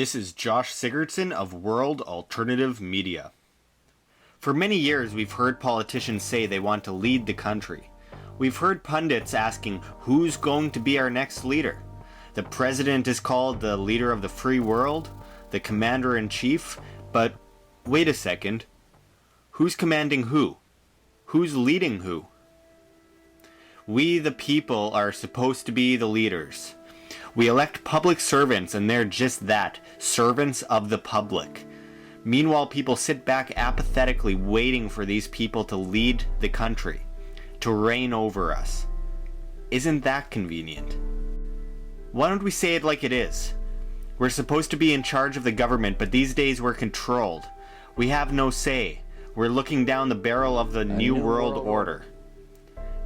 This is Josh Sigurdson of World Alternative Media. For many years, we've heard politicians say they want to lead the country. We've heard pundits asking, who's going to be our next leader? The president is called the leader of the free world, the commander-in-chief, but wait a second. Who's commanding who? Who's leading who? We, the people, are supposed to be the leaders. We elect public servants, and they're just that, servants of the public. Meanwhile, people sit back apathetically waiting for these people to lead the country, to reign over us. Isn't that convenient? Why don't we say it like it is? We're supposed to be in charge of the government, but these days we're controlled. We have no say. We're looking down the barrel of the New World Order.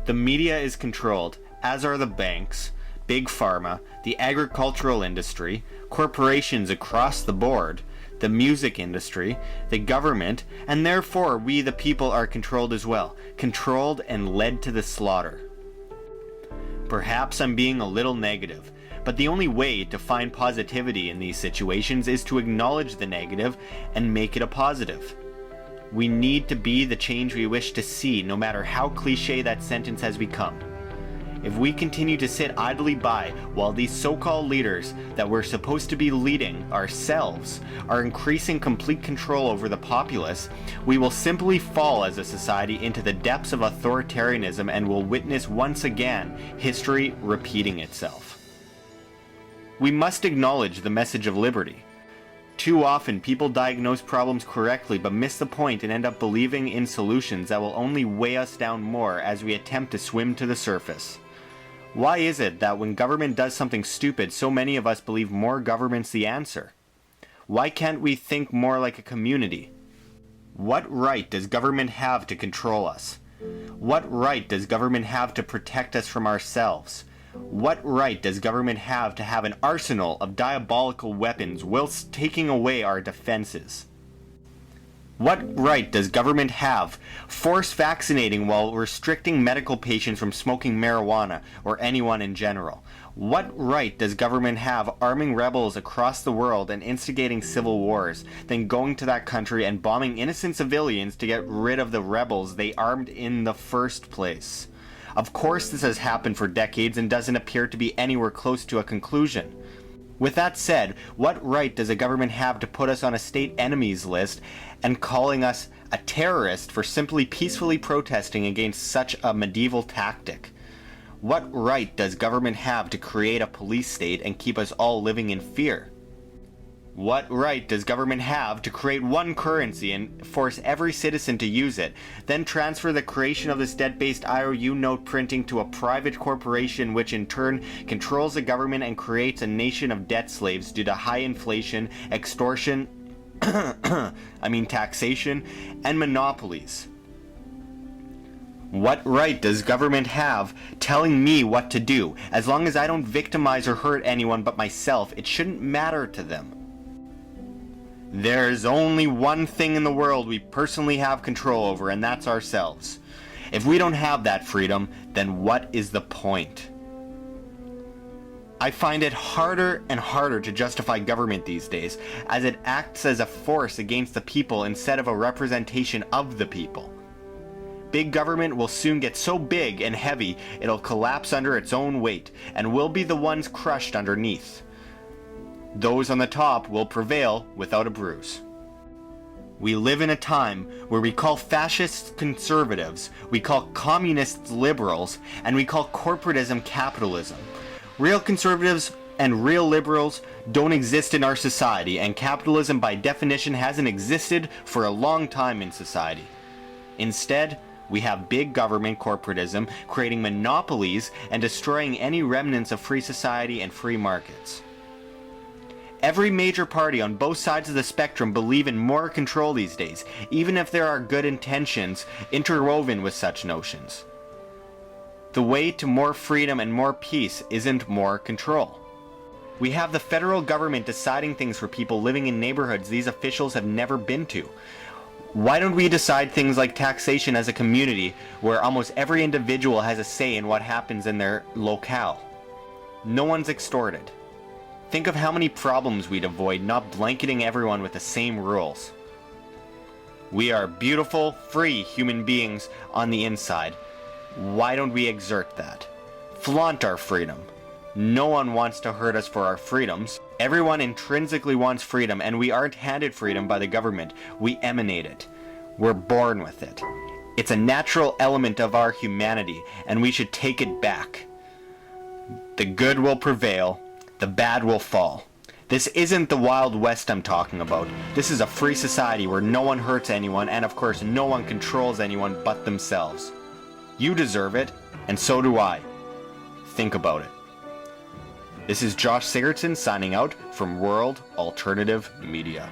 The media is controlled, as are the banks, big pharma, the agricultural industry, corporations across the board, the music industry, the government, and therefore we the people are controlled as well, controlled and led to the slaughter. Perhaps I'm being a little negative, but the only way to find positivity in these situations is to acknowledge the negative and make it a positive. We need to be the change we wish to see, no matter how cliche that sentence has become. If we continue to sit idly by while these so-called leaders that we're supposed to be leading ourselves are increasing complete control over the populace, we will simply fall as a society into the depths of authoritarianism and will witness once again history repeating itself. We must acknowledge the message of liberty. Too often people diagnose problems correctly but miss the point and end up believing in solutions that will only weigh us down more as we attempt to swim to the surface. Why is it that when government does something stupid, so many of us believe more government's the answer? Why can't we think more like a community? What right does government have to control us? What right does government have to protect us from ourselves? What right does government have to have an arsenal of diabolical weapons whilst taking away our defenses? What right does government have force vaccinating while restricting medical patients from smoking marijuana or anyone in general? What right does government have arming rebels across the world and instigating civil wars, then going to that country and bombing innocent civilians to get rid of the rebels they armed in the first place? Of course this has happened for decades and doesn't appear to be anywhere close to a conclusion. With that said, what right does a government have to put us on a state enemies list and calling us a terrorist for simply peacefully protesting against such a medieval tactic? What right does government have to create a police state and keep us all living in fear? What right does government have to create one currency and force every citizen to use it, then transfer the creation of this debt-based IOU note printing to a private corporation which in turn controls the government and creates a nation of debt slaves due to high inflation, extortion, taxation, and monopolies? What right does government have telling me what to do? As long as I don't victimize or hurt anyone but myself, it shouldn't matter to them. There's only one thing in the world we personally have control over, and that's ourselves. If we don't have that freedom, then what is the point? I find it harder and harder to justify government these days, as it acts as a force against the people instead of a representation of the people. Big government will soon get so big and heavy it'll collapse under its own weight, and we'll be the ones crushed underneath. Those on the top will prevail without a bruise. We live in a time where we call fascists conservatives, we call communists liberals, and we call corporatism capitalism. Real conservatives and real liberals don't exist in our society, and capitalism by definition hasn't existed for a long time in society. Instead, we have big government corporatism creating monopolies and destroying any remnants of free society and free markets. Every major party on both sides of the spectrum believe in more control these days, even if there are good intentions interwoven with such notions. The way to more freedom and more peace isn't more control. We have the federal government deciding things for people living in neighborhoods these officials have never been to. Why don't we decide things like taxation as a community where almost every individual has a say in what happens in their locale? No one's extorted. Think of how many problems we'd avoid not blanketing everyone with the same rules. We are beautiful, free human beings on the inside. Why don't we exert that? Flaunt our freedom. No one wants to hurt us for our freedoms. Everyone intrinsically wants freedom, and we aren't handed freedom by the government. We emanate it. We're born with it. It's a natural element of our humanity, and we should take it back. The good will prevail, the bad will fall. This isn't the Wild West I'm talking about. This is a free society where no one hurts anyone, and of course no one controls anyone but themselves. You deserve it, and so do I. Think about it. This is Josh Sigurdsson signing out from World Alternative Media.